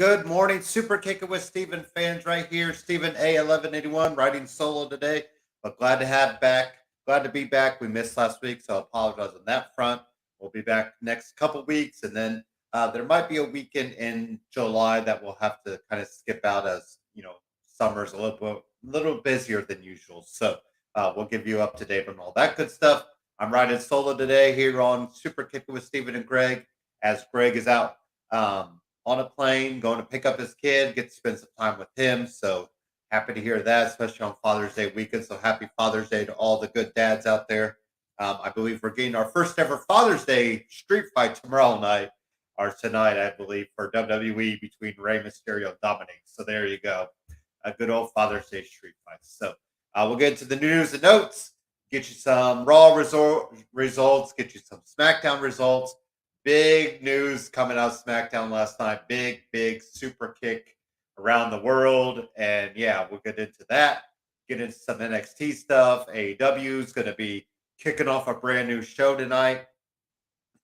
Good morning, Superkickin with Stephen fans right here. Stephen A1181 riding solo today, but glad to be back. We missed last week, so I apologize on that front. We'll be back next couple weeks, and then there might be a weekend in July that we'll have to kind of skip out as summer's a little busier than usual. So we'll give you up to date on all that good stuff. I'm riding solo today here on Superkickin with Stephen and Greg, as Greg is out. On a plane, going to pick up his kid, get to spend some time with him. So happy to hear that, especially on Father's Day weekend. So happy Father's Day to all the good dads out there. I believe we're getting our first ever Father's Day street fight tomorrow night, or tonight, I believe, for WWE between Rey Mysterio and Dominic. So there you go. A good old Father's Day street fight. So we'll get into the news and notes, get you some Raw results, get you some SmackDown results. Big news coming out of SmackDown last night. Big super kick around the world. And yeah, we'll get into that. Get into some NXT stuff. AEW is going to be kicking off a brand new show tonight.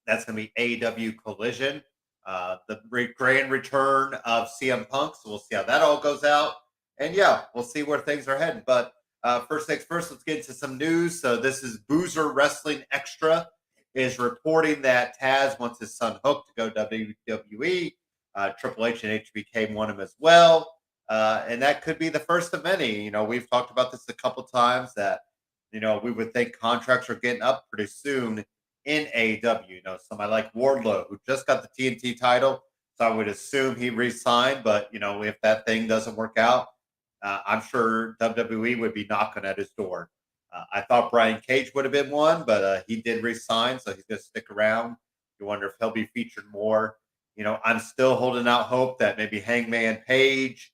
That's going to be AEW Collision. The grand return of CM Punk. So we'll see how that all goes out. And yeah, we'll see where things are heading. But first things first, let's get into some news. So this is Boozer Wrestling Extra is reporting that Taz wants his son Hook to go WWE. Triple H and HBK want him as well. And that could be the first of many. We've talked about this a couple times that, we would think contracts are getting up pretty soon in AEW. Somebody like Wardlow, who just got the TNT title. So I would assume he re-signed. But, if that thing doesn't work out, I'm sure WWE would be knocking at his door. I thought Brian Cage would have been one, but he did resign, so he's going to stick around. You wonder if he'll be featured more. I'm still holding out hope that maybe Hangman Page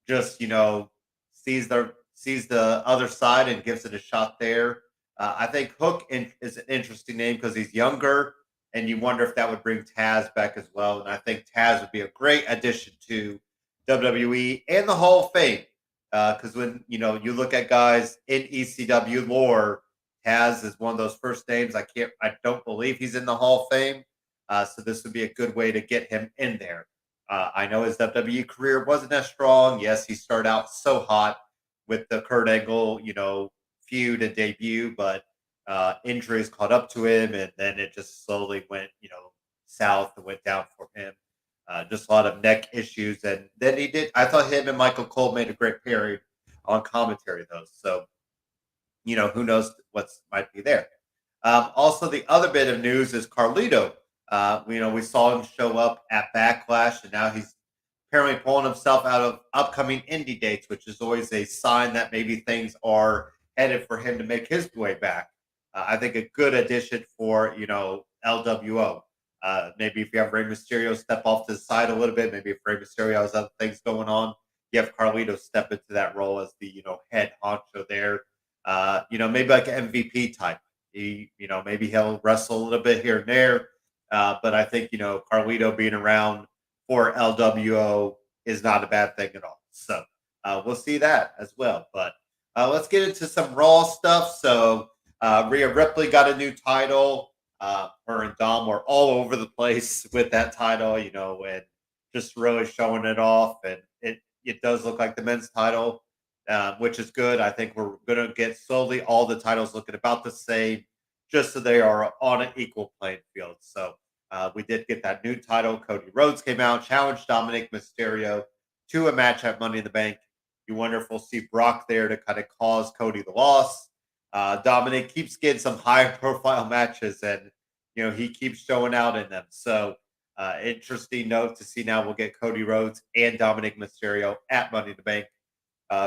just, sees the other side and gives it a shot there. I think Hook is an interesting name because he's younger, and you wonder if that would bring Taz back as well. And I think Taz would be a great addition to WWE and the Hall of Fame. Because when you look at guys in ECW lore, Taz is one of those first names. I don't believe he's in the Hall of Fame. So this would be a good way to get him in there. I know his WWE career wasn't as strong. Yes, he started out so hot with the Kurt Angle, feud and debut, but injuries caught up to him, and then it just slowly went, south and went down for him. Just a lot of neck issues. And then I thought him and Michael Cole made a great pairing on commentary, though. So, who knows what might be there. Also, the other bit of news is Carlito. We saw him show up at Backlash, and now he's apparently pulling himself out of upcoming indie dates, which is always a sign that maybe things are headed for him to make his way back. I think a good addition for, LWO. Maybe if you have Rey Mysterio step off to the side a little bit, maybe if Rey Mysterio has other things going on, you have Carlito step into that role as the head honcho there. Maybe like an MVP type. Maybe he'll wrestle a little bit here and there, but I think Carlito being around for LWO is not a bad thing at all. So we'll see that as well. But let's get into some Raw stuff. So Rhea Ripley got a new title. Her and Dom were all over the place with that title, and just really showing it off. And it does look like the men's title, which is good. I think we're going to get slowly all the titles looking about the same, just so they are on an equal playing field. So we did get that new title. Cody Rhodes came out, challenged Dominic Mysterio to a match at Money in the Bank. You wonder if we'll see Brock there to kind of cause Cody the loss. Dominic keeps getting some high-profile matches, and he keeps showing out in them. So, interesting note to see now we'll get Cody Rhodes and Dominic Mysterio at Money in the Bank.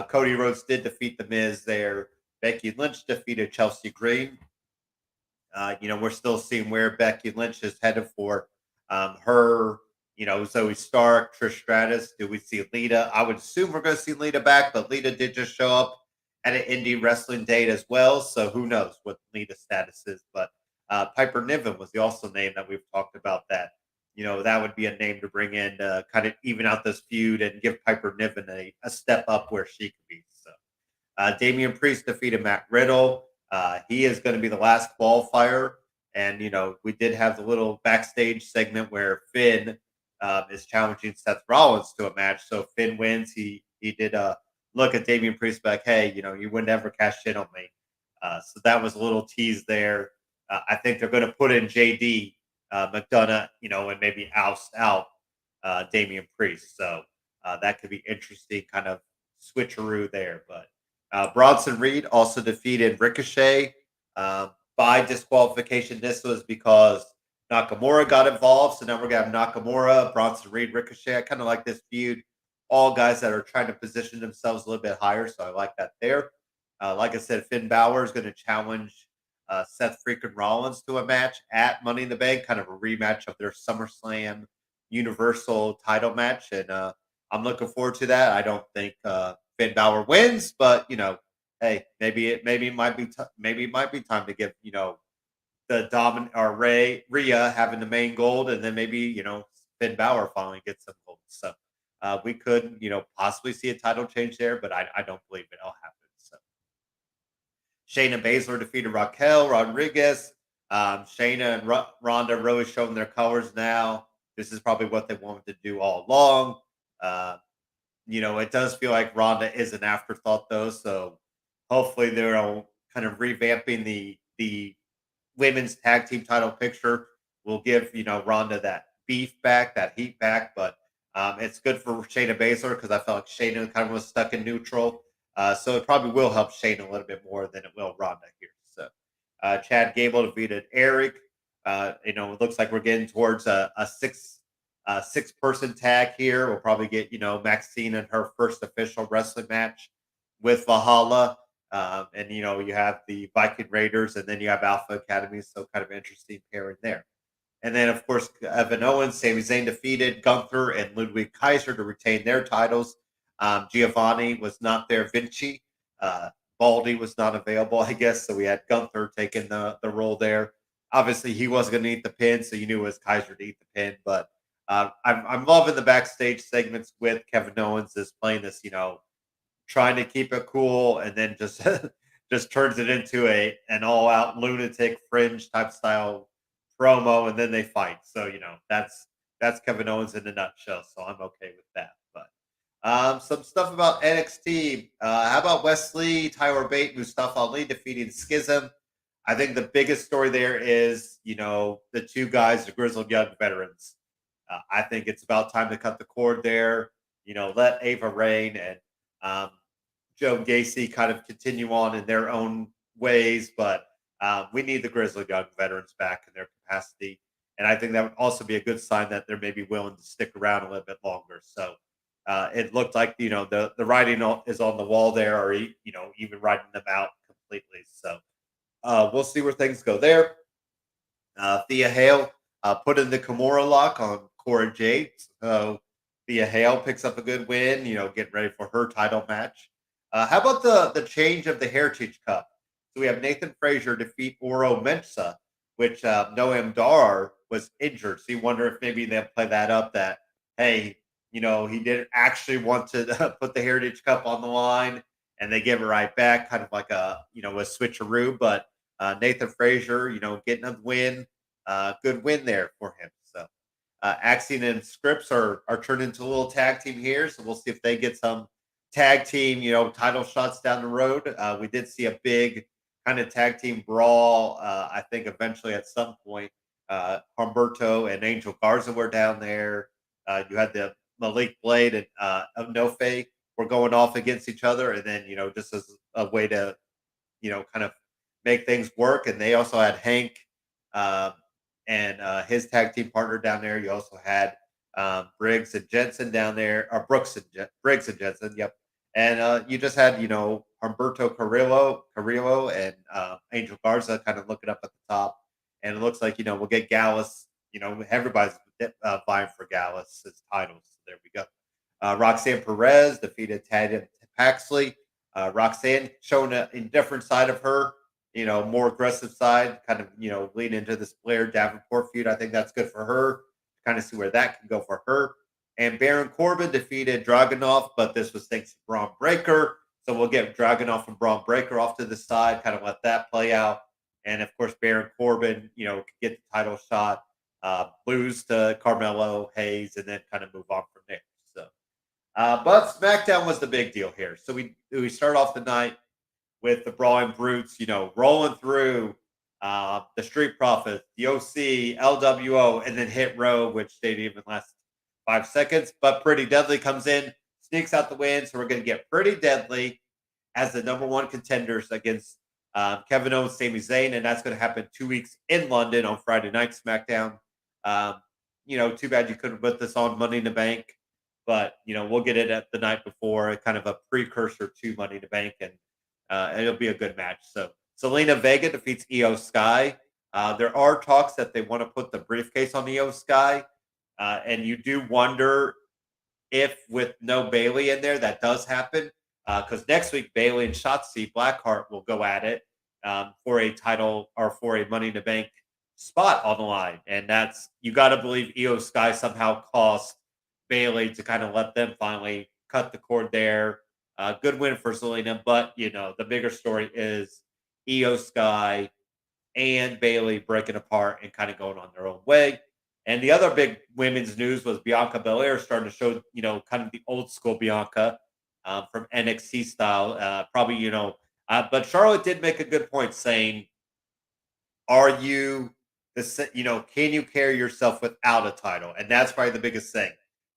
Cody Rhodes did defeat The Miz there. Becky Lynch defeated Chelsea Green. We're still seeing where Becky Lynch is headed for her. Zoe Stark, Trish Stratus. Do we see Lita? I would assume we're going to see Lita back, but Lita did just show up at an indie wrestling date as well. So who knows what Lita's status is. But Piper Niven was the also name that we've talked about that, that would be a name to bring in to kind of even out this feud and give Piper Niven a step up where she could be. So Damian Priest defeated Matt Riddle. He is going to be the last qualifier. And, we did have the little backstage segment where Finn is challenging Seth Rollins to a match. So if Finn wins, he did look at Damian Priest like, hey, you would never cash in on me. So that was a little tease there. I think they're going to put in JD McDonough, and maybe oust out Damian Priest. So that could be interesting, kind of switcheroo there. But Bronson Reed also defeated Ricochet by disqualification. This was because Nakamura got involved. So now we're going to have Nakamura, Bronson Reed, Ricochet. I kind of like this feud. All guys that are trying to position themselves a little bit higher. So I like that there. Like I said, Finn Balor is going to challenge Seth freaking Rollins to a match at Money in the Bank, kind of a rematch of their SummerSlam Universal title match. And I'm looking forward to that. I don't think Finn Balor wins, but hey, maybe it might be maybe it might be time to give the dominant or Rhea having the main gold, and then maybe Finn Balor finally gets some gold. So we could possibly see a title change there, but I don't believe it'll happen. So Shayna Baszler defeated Raquel Rodriguez. Shayna and Ronda really showing their colors now. This is probably what they wanted to do all along. It does feel like Ronda is an afterthought though, so hopefully they're all kind of revamping the women's tag team title picture. Will give Ronda that beef back, that heat back, but it's good for Shayna Baszler because I felt like Shayna kind of was stuck in neutral. So it probably will help Shayna a little bit more than it will Ronda here. So Chad Gable defeated Eric. It looks like we're getting towards a six-person tag here. We'll probably get Maxine in her first official wrestling match with Valhalla. And you have the Viking Raiders, and then you have Alpha Academy. So kind of interesting pairing there. And then, of course, Evan Owens, Sami Zayn defeated Gunther and Ludwig Kaiser to retain their titles. Giovanni was not there. Vinci, Baldy was not available, I guess. So we had Gunther taking the role there. Obviously, he wasn't going to eat the pin, so you knew it was Kaiser to eat the pin. But I'm loving the backstage segments with Kevin Owens is playing this, trying to keep it cool, and then just just turns it into an all out lunatic fringe type style promo, and then they fight. So that's Kevin Owens in a nutshell. So I'm okay with that. But some stuff about NXT. How about Wesley, Tyler Bate, Mustafa Ali defeating Schism? I think the biggest story there is the two guys, the grizzled young veterans. I think it's about time to cut the cord there. Let Ava Rain and Joe Gacy kind of continue on in their own ways, but we need the grizzled young veterans back in their capacity. And I think that would also be a good sign that they're maybe willing to stick around a little bit longer. So it looked like, the writing is on the wall there, or, even writing them out completely. So we'll see where things go there. Thea Hale put in the Kimura lock on Cora Jade. So Thea Hale picks up a good win, getting ready for her title match. How about the change of the Heritage Cup? So we have Nathan Frazier defeat Oro Mensah, which Noam Dar was injured. So you wonder if maybe they'll play that up that, hey, he didn't actually want to put the Heritage Cup on the line, and they give it right back, kind of like a switcheroo. But Nathan Frazier, getting a win, good win there for him. So Axiom and Scripps are turned into a little tag team here. So we'll see if they get some tag team, title shots down the road. We did see a big kind of tag team brawl. I think eventually at some point, Humberto and Angel Garza were down there. You had the Malik Blade and Nofe were going off against each other, and then just as a way to kind of make things work. And they also had Hank and his tag team partner down there. You also had Briggs and Jensen down there, or Briggs and Jensen. Yep. And you just had, Humberto Carrillo and Angel Garza kind of looking up at the top. And it looks like, we'll get Gallus. Everybody's vying for Gallus' titles. So there we go. Roxanne Perez defeated Tatum Paxley. Roxanne showing a different side of her, more aggressive side, kind of, lean into this Blair Davenport feud. I think that's good for her. Kind of see where that can go for her. And Baron Corbin defeated Dragunov, but this was thanks to Braun Breaker. So we'll get Dragunov and Braun Breaker off to the side, kind of let that play out. And of course, Baron Corbin, could get the title shot lose to Carmelo Hayes, and then kind of move on from there. So, but SmackDown was the big deal here. So we start off the night with the Brawling Brutes, rolling through the Street Profits, the OC, LWO, and then Hit Row, which didn't even last 5 seconds. But Pretty Deadly comes in, sneaks out the win. So we're going to get Pretty Deadly as the number one contenders against Kevin Owens, Sami Zayn, and that's going to happen 2 weeks in London on Friday night SmackDown. Too bad you couldn't put this on Money in the Bank, but we'll get it at the night before, kind of a precursor to Money in the Bank, and it'll be a good match. So Zelina Vega defeats Io Sky. There are talks that they want to put the briefcase on Io Sky, and you do wonder if with no Bailey in there that does happen. Because next week, Bailey and Shotzi Blackheart will go at it for a title or for a Money in the Bank spot on the line. And that's, you got to believe Io Sky somehow cost Bailey to kind of let them finally cut the cord there. Good win for Zelina. But, the bigger story is Io Sky and Bailey breaking apart and kind of going on their own way. And the other big women's news was Bianca Belair starting to show, kind of the old school Bianca. From NXT style, probably, but Charlotte did make a good point saying, are you, can you carry yourself without a title? And that's probably the biggest thing.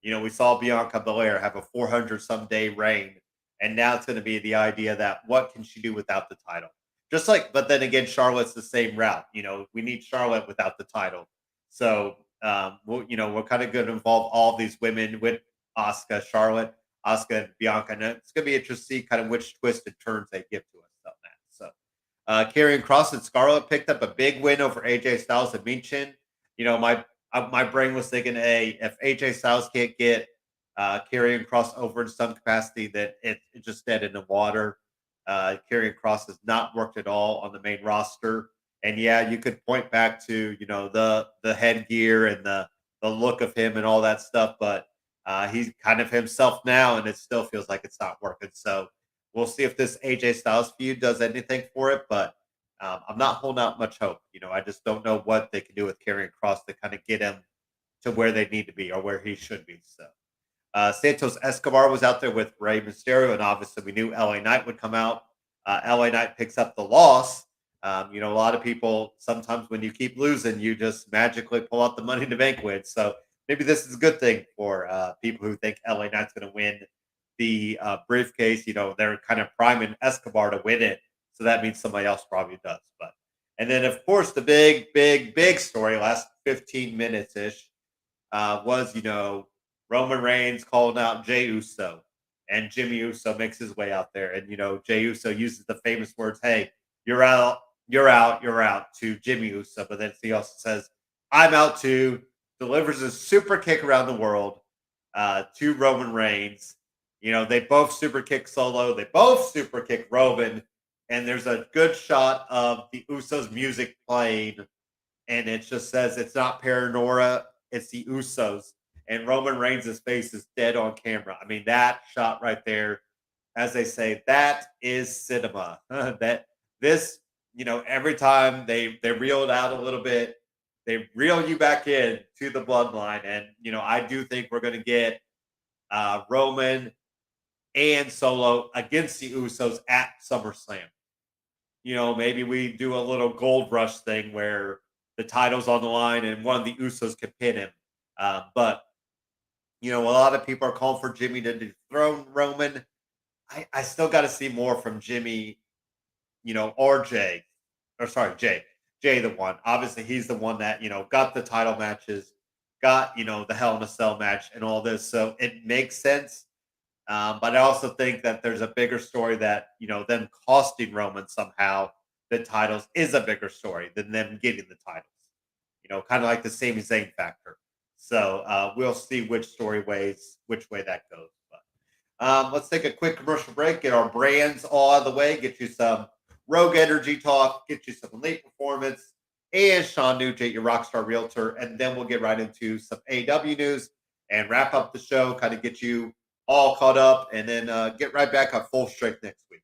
We saw Bianca Belair have a 400-some day reign, and now it's going to be the idea that what can she do without the title? But then again, Charlotte's the same route. We need Charlotte without the title. So, we're kind of going to involve all these women with Asuka, Charlotte, Asuka and Bianca, and it's going to be interesting to see kind of which twists and turns they give to us on that. So, Karrion Kross and Scarlett picked up a big win over AJ Styles and Michin. My brain was thinking, hey, if AJ Styles can't get Karrion Kross over in some capacity, then it's just dead in the water. Karrion Kross has not worked at all on the main roster, and yeah, you could point back to the headgear and the look of him and all that stuff, but he's kind of himself now, and it still feels like it's not working. So we'll see if this AJ Styles feud does anything for it, but I'm not holding out much hope. I just don't know what they can do with Karrion Kross to kind of get him to where they need to be or where he should be. So Santos Escobar was out there with Rey Mysterio, and obviously we knew LA Knight would come out. LA Knight picks up the loss. A lot of people, sometimes when you keep losing, you just magically pull out the Money in the Bank win. So maybe this is a good thing for people who think LA Knight's going to win the briefcase. They're kind of priming Escobar to win it. So that means somebody else probably does. And then, of course, the big story, last 15 minutes-ish, was, Roman Reigns calling out Jey Uso. And Jimmy Uso makes his way out there. And, Jey Uso uses the famous words, hey, you're out, to Jimmy Uso. But then he also says, I'm out too. Delivers a super kick around the world to Roman Reigns. They both super kick Solo. They both super kick Roman. And there's a good shot of the Usos music playing. And it just says it's not Paranora, it's the Usos. And Roman Reigns' face is dead on camera. I mean, that shot right there, as they say, that is cinema. Every time they reel it out a little bit, they reel you back in to the bloodline. And, I do think we're going to get Roman and Solo against the Usos at SummerSlam. Maybe we do a little gold rush thing where the title's on the line and one of the Usos can pin him. But a lot of people are calling for Jimmy to dethrone Roman. I still got to see more from Jimmy, or Jay. Jay the One. Obviously, he's the one that, got the title matches, got, the Hell in a Cell match and all this. So it makes sense. But I also think that there's a bigger story that, them costing Roman somehow the titles is a bigger story than them getting the titles. Kind of like the Sami Zayn factor. So we'll see which way that goes. But let's take a quick commercial break, get our brands all out of the way, get you some Rogue Energy talk, get you some Elite Performance, and Sean Nugent, your Rockstar Realtor. And then we'll get right into some AEW news and wrap up the show, kind of get you all caught up, and then get right back on full strength next week.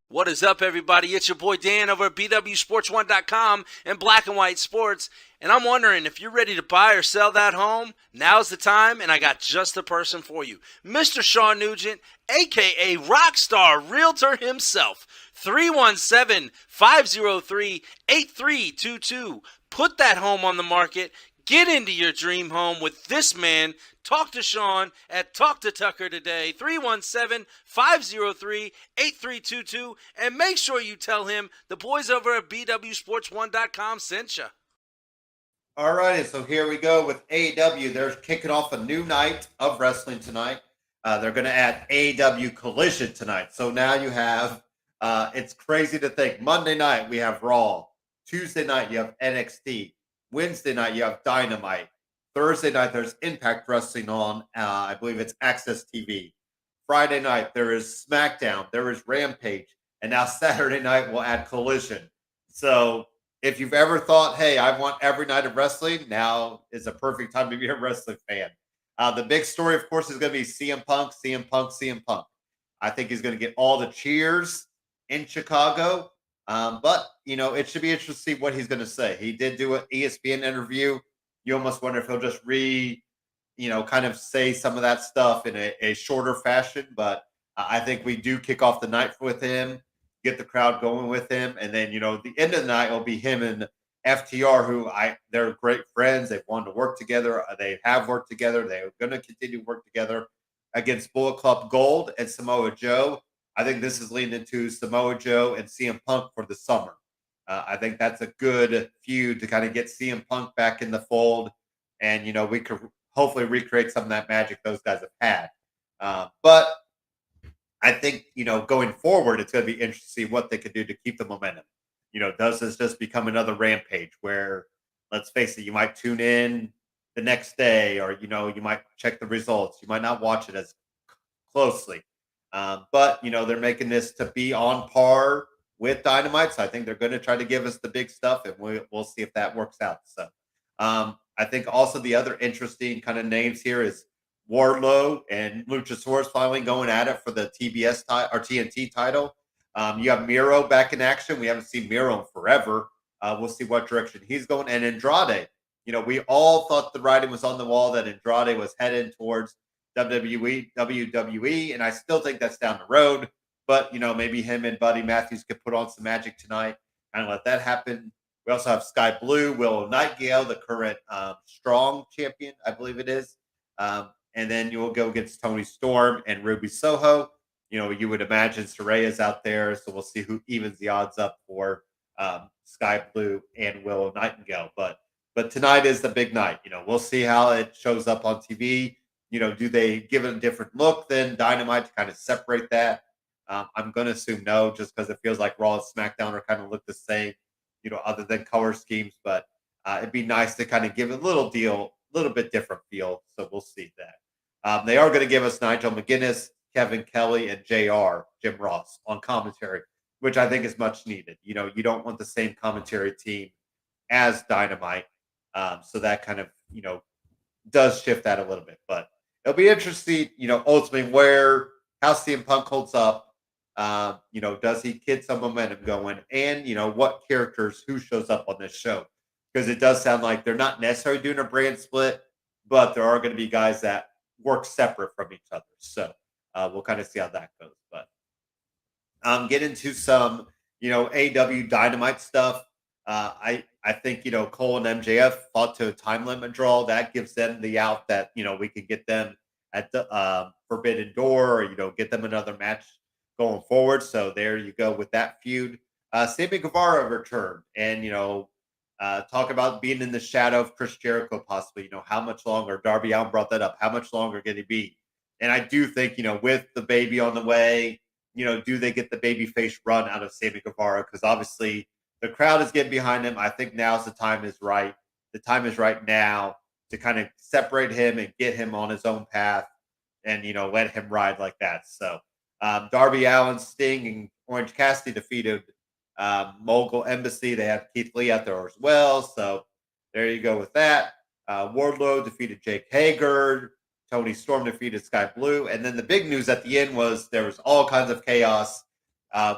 What is up, everybody? It's your boy Dan over at BWSPORTS1.com and Black and White Sports. And I'm wondering if you're ready to buy or sell that home, now's the time, and I got just the person for you. Mr. Sean Nugent, a.k.a. Rockstar Realtor himself. 317-503-8322. Put that home on the market. Get into your dream home with this man. Talk to Sean at Talk to Tucker today, 317-503-8322, and make sure you tell him the boys over at BWSports1.com sent you. All righty, so here we go with AEW. They're kicking off a new night of wrestling tonight. They're going to add AEW Collision tonight. So now you have, it's crazy to think, Monday night we have Raw. Tuesday night you have NXT. Wednesday night you have Dynamite. Thursday night there's Impact Wrestling on, I believe it's Access TV. Friday night there is SmackDown, there is Rampage, and now Saturday night we'll add Collision. So if you've ever thought, hey, I want every night of wrestling, now is a perfect time to be a wrestling fan. The big story, of course, is going to be CM Punk. I think he's going to get all the cheers in Chicago. But, you know, it should be interesting to see what he's going to say. He did do an ESPN interview. You almost wonder if he'll just kind of say some of that stuff in a shorter fashion. But I think we do kick off the night with him, get the crowd going with him. And then, the end of the night will be him and FTR, they're great friends. They've wanted to work together. They have worked together. They're going to continue to work together against Bullet Club Gold and Samoa Joe. I think this is leading into Samoa Joe and CM Punk for the summer. I think that's a good feud to kind of get CM Punk back in the fold. And, we could hopefully recreate some of that magic those guys have had. But I think, going forward, it's going to be interesting to see what they could do to keep the momentum. Does this just become another Rampage where, let's face it, you might tune in the next day or, you might check the results. You might not watch it as closely. But, they're making this to be on par with Dynamite. So I think they're going to try to give us the big stuff, and we'll see if that works out. So I think also the other interesting kind of names here is Wardlow and Luchasaurus finally going at it for the TBS or TNT title. You have Miro back in action. We haven't seen Miro in forever. We'll see what direction he's going. And Andrade, we all thought the writing was on the wall that Andrade was headed towards WWE, and I still think that's down the road. But, maybe him and Buddy Matthews could put on some magic tonight and let that happen. We also have Sky Blue, Willow Nightingale, the current strong champion, I believe it is. And then you will go against Tony Storm and Ruby Soho. You would imagine Soraya's out there, so we'll see who evens the odds up for Sky Blue and Willow Nightingale. But tonight is the big night. We'll see how it shows up on TV. Do they give it a different look than Dynamite to kind of separate that? I'm going to assume no, just because it feels like Raw and SmackDown are kind of look the same, other than color schemes. But it'd be nice to kind of give it a little bit different feel. So we'll see that. They are going to give us Nigel McGuinness, Kevin Kelly, and JR, Jim Ross, on commentary, which I think is much needed. You don't want the same commentary team as Dynamite. So that kind of, does shift that a little bit. But it'll be interesting, ultimately how CM Punk holds up. Does he get some momentum going? And, what characters, who shows up on this show? Because it does sound like they're not necessarily doing a brand split, but there are going to be guys that work separate from each other. So we'll kind of see how that goes. But get into some, AW Dynamite stuff. I think Cole and MJF fought to a time limit draw. That gives them the out that we could get them at the Forbidden Door, or get them another match going forward. So there you go with that feud. Sammy Guevara returned, and talk about being in the shadow of Chris Jericho, possibly. How much longer? Darby Allin brought that up. How much longer can he be? And I do think with the baby on the way, do they get the baby face run out of Sammy Guevara? Because obviously the crowd is getting behind him. I think now's the time is right. The time is right now to kind of separate him and get him on his own path and, let him ride like that. So Darby Allin, Sting, and Orange Cassidy defeated Mogul Embassy. They have Keith Lee out there as well. So there you go with that. Wardlow defeated Jake Hager. Tony Storm defeated Sky Blue. And then the big news at the end was there was all kinds of chaos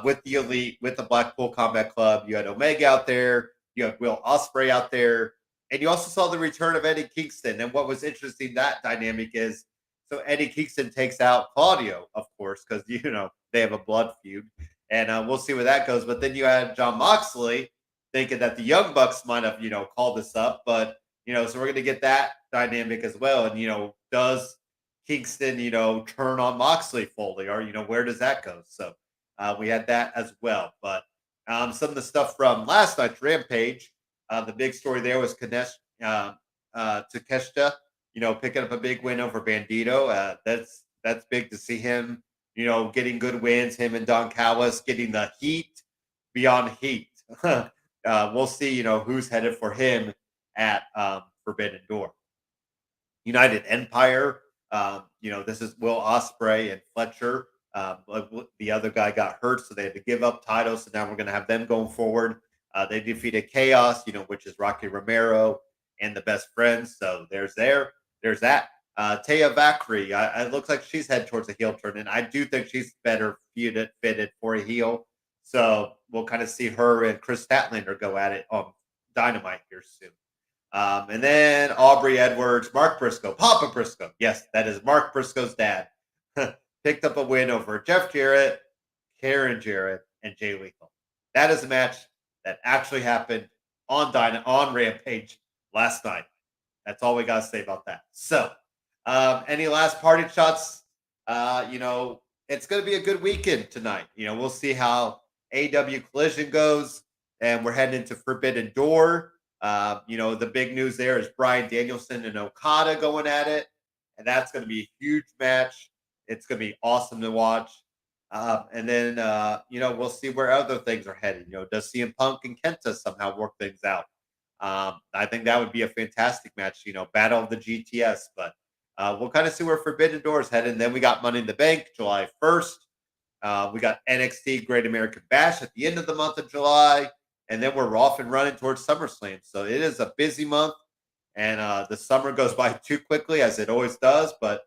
with the Elite, with the Blackpool Combat Club. You had Omega out there. You had Will Ospreay out there. And you also saw the return of Eddie Kingston. And what was interesting, that dynamic is, so Eddie Kingston takes out Claudio, of course, because, they have a blood feud. And we'll see where that goes. But then you had John Moxley thinking that the Young Bucks might have, called this up. But, so we're going to get that dynamic as well. And, does Kingston, turn on Moxley fully? Or, where does that go? So we had that as well. But some of the stuff from last night's Rampage, the big story there was Takeshita, picking up a big win over Bandito. That's big to see him, getting good wins. Him and Don Callis getting the heat beyond heat. We'll see, who's headed for him at Forbidden Door. United Empire, this is Will Ospreay and Fletcher. The other guy got hurt, so they had to give up titles. So now we're going to have them going forward. They defeated Chaos, which is Rocky Romero and the Best Friends. So there's that. Taya Valkyrie, it looks like she's headed towards a heel turn, and I do think she's better fitted for a heel. So we'll kind of see her and Chris Statlander go at it on Dynamite here soon. And then Aubrey Edwards, Mark Briscoe, Papa Briscoe. Yes, that is Mark Briscoe's dad. Picked up a win over Jeff Jarrett, Karen Jarrett, and Jay Lethal. That is a match that actually happened on Rampage last night. That's all we got to say about that. So, any last parting shots? It's going to be a good weekend tonight. We'll see how AW Collision goes, and we're heading into Forbidden Door. The big news there is Bryan Danielson and Okada going at it, and that's going to be a huge match. It's going to be awesome to watch. And then, we'll see where other things are headed. Does CM Punk and Kenta somehow work things out? I think that would be a fantastic match, battle of the GTS. But we'll kind of see where Forbidden Door is headed. And then we got Money in the Bank, July 1st. We got NXT Great American Bash at the end of the month of July. And then we're off and running towards SummerSlam. So it is a busy month. And the summer goes by too quickly, as it always does. But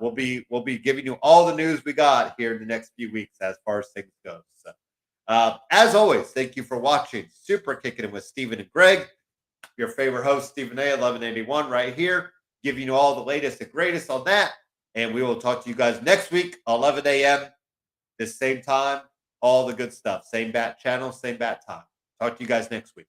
we'll be giving you all the news we got here in the next few weeks as far as things go. So, as always, thank you for watching Superkickin with Stephen and Greg. Your favorite host, Stephen A. 1181, right here, giving you all the latest and greatest on that. And we will talk to you guys next week, 11 a.m. this same time. All the good stuff. Same bat channel, same bat time. Talk to you guys next week.